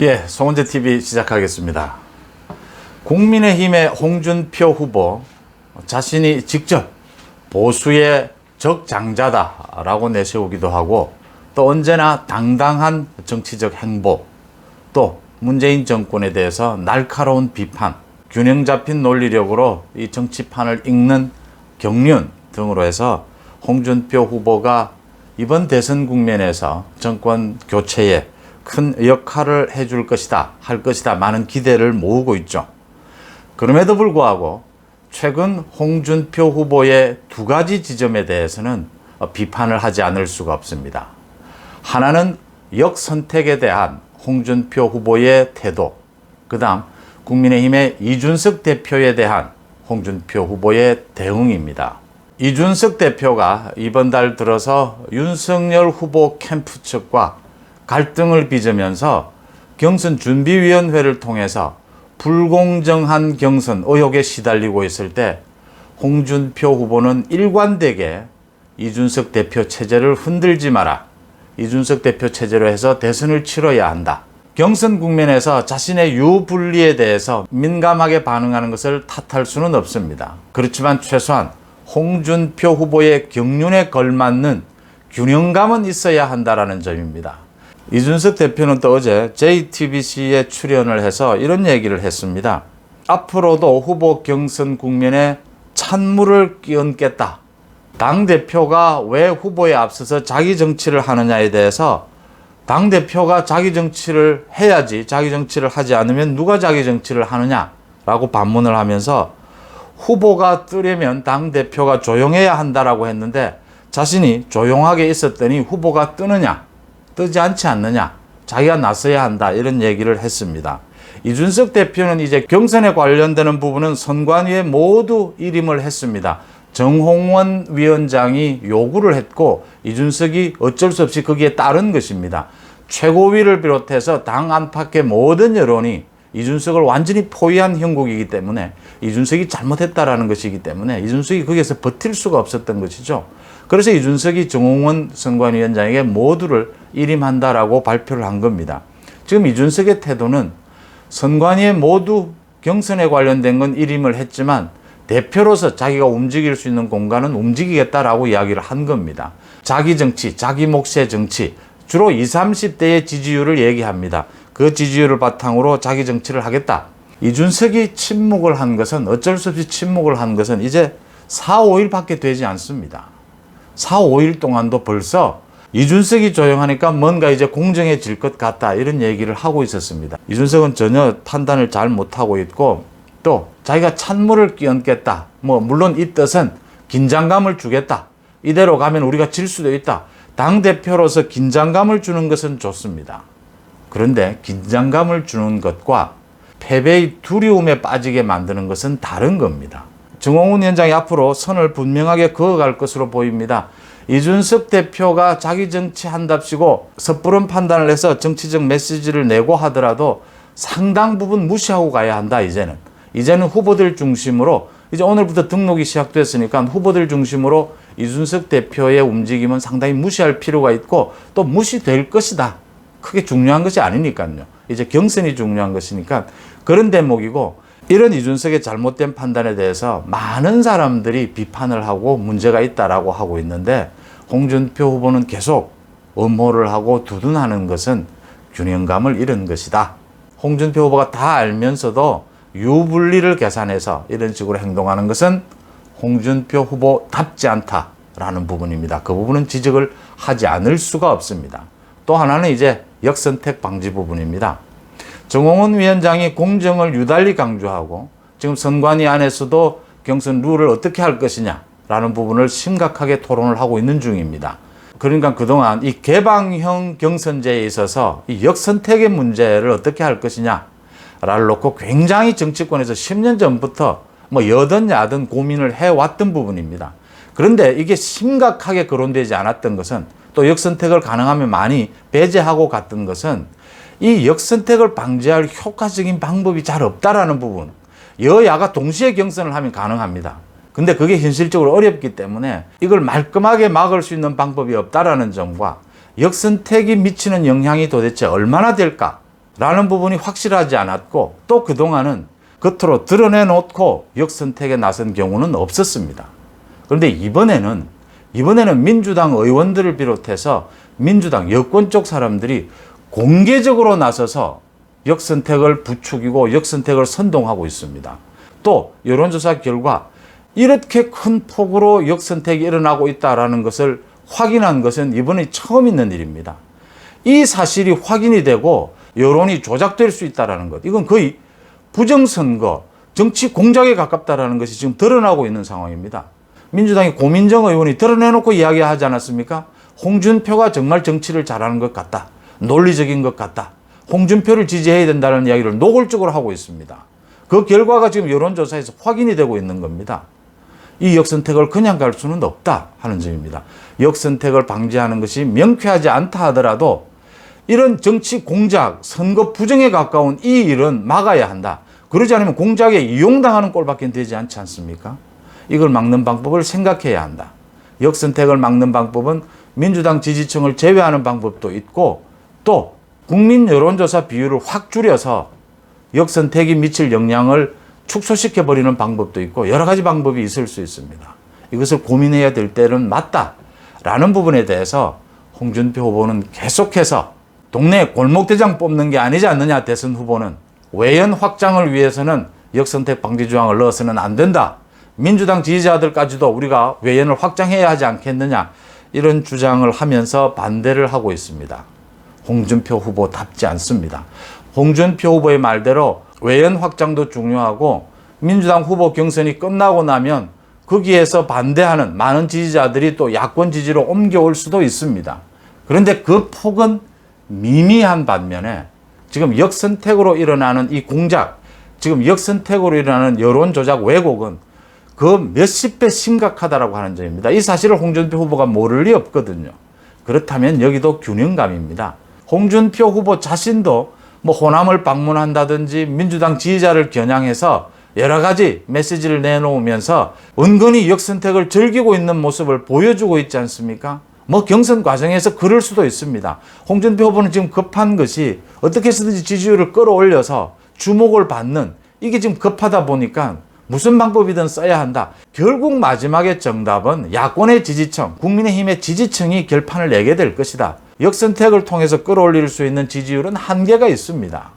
예, 송원재 TV 시작하겠습니다. 국민의힘의 홍준표 후보 자신이 직접 보수의 적장자다라고 내세우기도 하고 또 언제나 당당한 정치적 행보, 또 문재인 정권에 대해서 날카로운 비판, 균형 잡힌 논리력으로 이 정치판을 읽는 경륜 등으로 해서 홍준표 후보가 이번 대선 국면에서 정권 교체에 큰 역할을 해줄 것이다, 할 것이다, 많은 기대를 모으고 있죠. 그럼에도 불구하고 최근 홍준표 후보의 두 가지 지점에 대해서는 비판을 하지 않을 수가 없습니다. 하나는 역선택에 대한 홍준표 후보의 태도, 그 다음 국민의힘의 이준석 대표에 대한 홍준표 후보의 대응입니다. 이준석 대표가 이번 달 들어서 윤석열 후보 캠프 측과 갈등을 빚으면서 경선 준비위원회를 통해서 불공정한 경선 의혹에 시달리고 있을 때 홍준표 후보는 일관되게 이준석 대표 체제를 흔들지 마라, 이준석 대표 체제로 해서 대선을 치러야 한다, 경선 국면에서 자신의 유불리에 대해서 민감하게 반응하는 것을 탓할 수는 없습니다. 그렇지만 최소한 홍준표 후보의 경륜에 걸맞는 균형감은 있어야 한다는 점입니다. 이준석 대표는 또 어제 JTBC에 출연을 해서 이런 얘기를 했습니다. 앞으로도 후보 경선 국면에 찬물을 끼얹겠다. 당대표가 왜 후보에 앞서서 자기 정치를 하느냐에 대해서 당대표가 자기 정치를 해야지, 자기 정치를 하지 않으면 누가 자기 정치를 하느냐라고 반문을 하면서 후보가 뜨려면 당대표가 조용해야 한다라고 했는데 자신이 조용하게 있었더니 후보가 뜨느냐, 뜨지 않지 않느냐, 자기가 나서야 한다, 이런 얘기를 했습니다. 이준석 대표는 이제 경선에 관련되는 부분은 선관위에 모두 일임을 했습니다. 정홍원 위원장이 요구를 했고 이준석이 어쩔 수 없이 거기에 따른 것입니다. 최고위를 비롯해서 당 안팎의 모든 여론이 이준석을 완전히 포위한 형국이기 때문에 이준석이 잘못했다라는 것이기 때문에 이준석이 거기에서 버틸 수가 없었던 것이죠. 그래서 이준석이 정홍원 선관위원장에게 모두를 일임한다라고 발표를 한 겁니다. 지금 이준석의 태도는 선관위에 모두 경선에 관련된 건 일임을 했지만 대표로서 자기가 움직일 수 있는 공간은 움직이겠다라고 이야기를 한 겁니다. 자기 정치, 자기 몫의 정치, 주로 20, 30대의 지지율을 얘기합니다. 그 지지율을 바탕으로 자기 정치를 하겠다. 이준석이 침묵을 한 것은, 어쩔 수 없이 침묵을 한 것은 이제 4, 5일밖에 되지 않습니다. 4, 5일 동안도 벌써 이준석이 조용하니까 뭔가 이제 공정해질 것 같다, 이런 얘기를 하고 있었습니다. 이준석은 전혀 판단을 잘 못하고 있고 또 자기가 찬물을 끼얹겠다, 물론 이 뜻은 긴장감을 주겠다, 이대로 가면 우리가 질 수도 있다, 당대표로서 긴장감을 주는 것은 좋습니다. 그런데 긴장감을 주는 것과 패배의 두려움에 빠지게 만드는 것은 다른 겁니다. 정홍원 위원장이 앞으로 선을 분명하게 그어갈 것으로 보입니다. 이준석 대표가 자기 정치한답시고 섣부른 판단을 해서 정치적 메시지를 내고 하더라도 상당 부분 무시하고 가야 한다. 이제는 후보들 중심으로, 이제 오늘부터 등록이 시작됐으니까 후보들 중심으로 이준석 대표의 움직임은 상당히 무시할 필요가 있고 또 무시될 것이다. 크게 중요한 것이 아니니까요. 이제 경선이 중요한 것이니까 그런 대목이고, 이런 이준석의 잘못된 판단에 대해서 많은 사람들이 비판을 하고 문제가 있다라고 하고 있는데 홍준표 후보는 계속 엄호를 하고 두둔하는 것은 균형감을 잃은 것이다. 홍준표 후보가 다 알면서도 유불리를 계산해서 이런 식으로 행동하는 것은 홍준표 후보답지 않다라는 부분입니다. 그 부분은 지적을 하지 않을 수가 없습니다. 또 하나는 이제 역선택 방지 부분입니다. 정홍원 위원장이 공정을 유달리 강조하고 지금 선관위 안에서도 경선 룰을 어떻게 할 것이냐라는 부분을 심각하게 토론을 하고 있는 중입니다. 그러니까 그동안 이 개방형 경선제에 있어서 이 역선택의 문제를 어떻게 할 것이냐를 놓고 굉장히 정치권에서 10년 전부터 여든 야든 고민을 해왔던 부분입니다. 그런데 이게 심각하게 거론되지 않았던 것은, 또 역선택을 가능하면 많이 배제하고 갔던 것은 이 역선택을 방지할 효과적인 방법이 잘 없다라는 부분. 여야가 동시에 경선을 하면 가능합니다. 근데 그게 현실적으로 어렵기 때문에 이걸 말끔하게 막을 수 있는 방법이 없다라는 점과 역선택이 미치는 영향이 도대체 얼마나 될까? 라는 부분이 확실하지 않았고 또 그동안은 겉으로 드러내놓고 역선택에 나선 경우는 없었습니다. 그런데 이번에는 민주당 의원들을 비롯해서 민주당 여권 쪽 사람들이 공개적으로 나서서 역선택을 부추기고 역선택을 선동하고 있습니다. 또 여론조사 결과 이렇게 큰 폭으로 역선택이 일어나고 있다는 것을 확인한 것은 이번에 처음 있는 일입니다. 이 사실이 확인이 되고 여론이 조작될 수 있다는 것, 이건 거의 부정선거, 정치 공작에 가깝다는 것이 지금 드러나고 있는 상황입니다. 민주당의 고민정 의원이 드러내놓고 이야기하지 않았습니까? 홍준표가 정말 정치를 잘하는 것 같다. 논리적인 것 같다. 홍준표를 지지해야 된다는 이야기를 노골적으로 하고 있습니다. 그 결과가 지금 여론조사에서 확인이 되고 있는 겁니다. 이 역선택을 그냥 갈 수는 없다 하는 점입니다. 역선택을 방지하는 것이 명쾌하지 않다 하더라도 이런 정치 공작, 선거 부정에 가까운 이 일은 막아야 한다. 그러지 않으면 공작에 이용당하는 꼴밖에 되지 않지 않습니까? 이걸 막는 방법을 생각해야 한다. 역선택을 막는 방법은 민주당 지지층을 제외하는 방법도 있고 또 국민 여론조사 비율을 확 줄여서 역선택이 미칠 영향을 축소시켜버리는 방법도 있고 여러 가지 방법이 있을 수 있습니다. 이것을 고민해야 될 때는 맞다라는 부분에 대해서 홍준표 후보는 계속해서 동네 골목대장 뽑는 게 아니지 않느냐. 대선 후보는 외연 확장을 위해서는 역선택 방지 조항을 넣어서는 안 된다. 민주당 지지자들까지도 우리가 외연을 확장해야 하지 않겠느냐. 이런 주장을 하면서 반대를 하고 있습니다. 홍준표 후보답지 않습니다. 홍준표 후보의 말대로 외연 확장도 중요하고 민주당 후보 경선이 끝나고 나면 거기에서 반대하는 많은 지지자들이 또 야권 지지로 옮겨올 수도 있습니다. 그런데 그 폭은 미미한 반면에 지금 역선택으로 일어나는 이 공작, 지금 역선택으로 일어나는 여론조작 왜곡은 그 몇십 배 심각하다라고 하는 점입니다. 이 사실을 홍준표 후보가 모를 리 없거든요. 그렇다면 여기도 균형감입니다. 홍준표 후보 자신도 호남을 방문한다든지 민주당 지지자를 겨냥해서 여러 가지 메시지를 내놓으면서 은근히 역선택을 즐기고 있는 모습을 보여주고 있지 않습니까? 경선 과정에서 그럴 수도 있습니다. 홍준표 후보는 지금 급한 것이 어떻게 해서든지 지지율을 끌어올려서 주목을 받는, 이게 지금 급하다 보니까 무슨 방법이든 써야 한다. 결국 마지막에 정답은 야권의 지지층, 국민의힘의 지지층이 결판을 내게 될 것이다. 역선택을 통해서 끌어올릴 수 있는 지지율은 한계가 있습니다.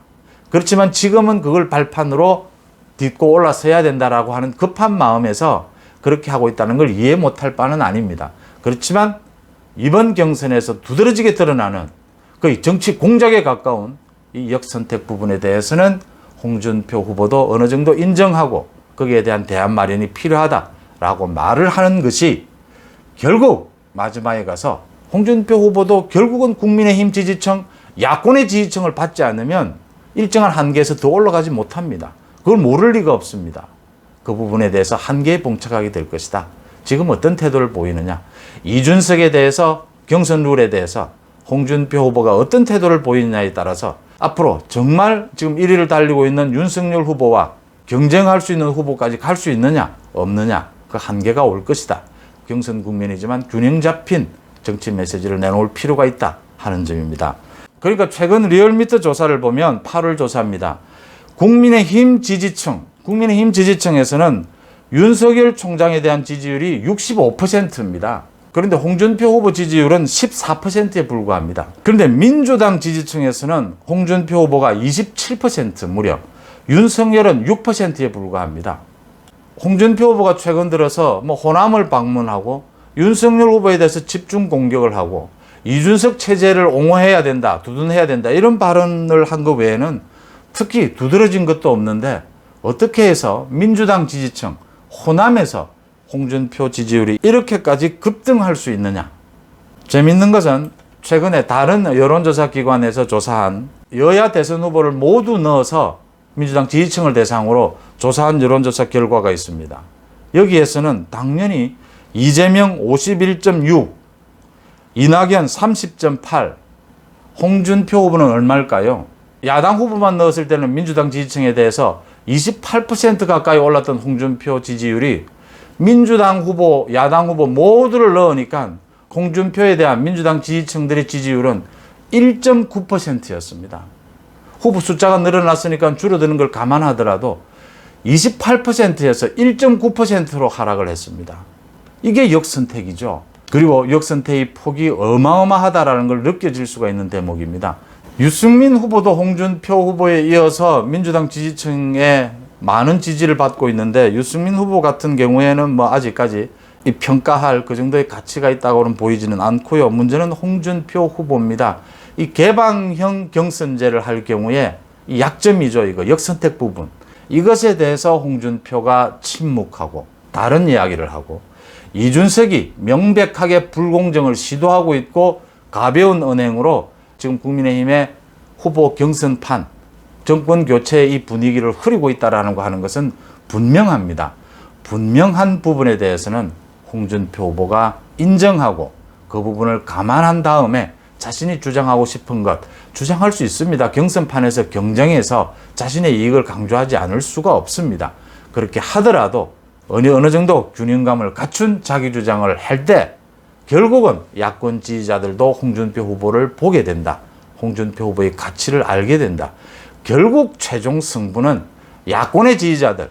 그렇지만 지금은 그걸 발판으로 딛고 올라서야 된다라고 하는 급한 마음에서 그렇게 하고 있다는 걸 이해 못할 바는 아닙니다. 그렇지만 이번 경선에서 두드러지게 드러나는 거의 정치 공작에 가까운 이 역선택 부분에 대해서는 홍준표 후보도 어느 정도 인정하고 거기에 대한 대안 마련이 필요하다라고 말을 하는 것이 결국 마지막에 가서 홍준표 후보도 결국은 국민의힘 지지층, 야권의 지지층을 받지 않으면 일정한 한계에서 더 올라가지 못합니다. 그걸 모를 리가 없습니다. 그 부분에 대해서 한계에 봉착하게 될 것이다. 지금 어떤 태도를 보이느냐. 이준석에 대해서 경선 룰에 대해서 홍준표 후보가 어떤 태도를 보이느냐에 따라서 앞으로 정말 지금 1위를 달리고 있는 윤석열 후보와 경쟁할 수 있는 후보까지 갈 수 있느냐 없느냐, 그 한계가 올 것이다. 경선 국면이지만 균형 잡힌 정치 메시지를 내놓을 필요가 있다 하는 점입니다. 그러니까 최근 리얼미터 조사를 보면 8월 조사입니다. 국민의힘 지지층에서는 윤석열 총장에 대한 지지율이 65%입니다. 그런데 홍준표 후보 지지율은 14%에 불과합니다. 그런데 민주당 지지층에서는 홍준표 후보가 27% 무려, 윤석열은 6%에 불과합니다. 홍준표 후보가 최근 들어서 호남을 방문하고 윤석열 후보에 대해서 집중 공격을 하고 이준석 체제를 옹호해야 된다, 두둔해야 된다, 이런 발언을 한 것 외에는 특히 두드러진 것도 없는데 어떻게 해서 민주당 지지층, 호남에서 홍준표 지지율이 이렇게까지 급등할 수 있느냐. 재밌는 것은 최근에 다른 여론조사 기관에서 조사한 여야 대선 후보를 모두 넣어서 민주당 지지층을 대상으로 조사한 여론조사 결과가 있습니다. 여기에서는 당연히 이재명 51.6, 이낙연 30.8, 홍준표 후보는 얼마일까요? 야당 후보만 넣었을 때는 민주당 지지층에 대해서 28% 가까이 올랐던 홍준표 지지율이 민주당 후보, 야당 후보 모두를 넣으니까 홍준표에 대한 민주당 지지층들의 지지율은 1.9%였습니다. 후보 숫자가 늘어났으니까 줄어드는 걸 감안하더라도 28%에서 1.9%로 하락을 했습니다. 이게 역선택이죠. 그리고 역선택의 폭이 어마어마하다라는 걸 느껴질 수가 있는 대목입니다. 유승민 후보도 홍준표 후보에 이어서 민주당 지지층의 많은 지지를 받고 있는데, 유승민 후보 같은 경우에는 뭐 아직까지 이 평가할 그 정도의 가치가 있다고는 보이지는 않고요. 문제는 홍준표 후보입니다. 이 개방형 경선제를 할 경우에 이 약점이죠. 이거 역선택 부분. 이것에 대해서 홍준표가 침묵하고 다른 이야기를 하고, 이준석이 명백하게 불공정을 시도하고 있고 가벼운 언행으로 지금 국민의힘의 후보 경선판, 정권 교체의 이 분위기를 흐리고 있다는 거 하는 것은 분명합니다. 분명한 부분에 대해서는 홍준표 후보가 인정하고 그 부분을 감안한 다음에 자신이 주장하고 싶은 것 주장할 수 있습니다. 경선판에서 경쟁해서 자신의 이익을 강조하지 않을 수가 없습니다. 그렇게 하더라도 어느 정도 균형감을 갖춘 자기 주장을 할 때 결국은 야권 지지자들도 홍준표 후보를 보게 된다. 홍준표 후보의 가치를 알게 된다. 결국 최종 승부는 야권의 지지자들,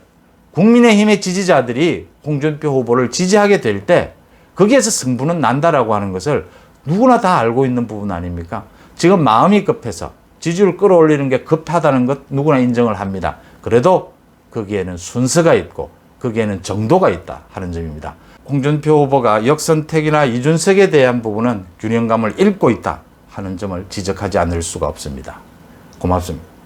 국민의힘의 지지자들이 홍준표 후보를 지지하게 될 때 거기에서 승부는 난다라고 하는 것을 누구나 다 알고 있는 부분 아닙니까? 지금 마음이 급해서 지지율 끌어올리는 게 급하다는 것 누구나 인정을 합니다. 그래도 거기에는 순서가 있고 거기에는 정도가 있다 하는 점입니다. 홍준표 후보가 역선택이나 이준석에 대한 부분은 균형감을 잃고 있다 하는 점을 지적하지 않을 수가 없습니다. 고맙습니다.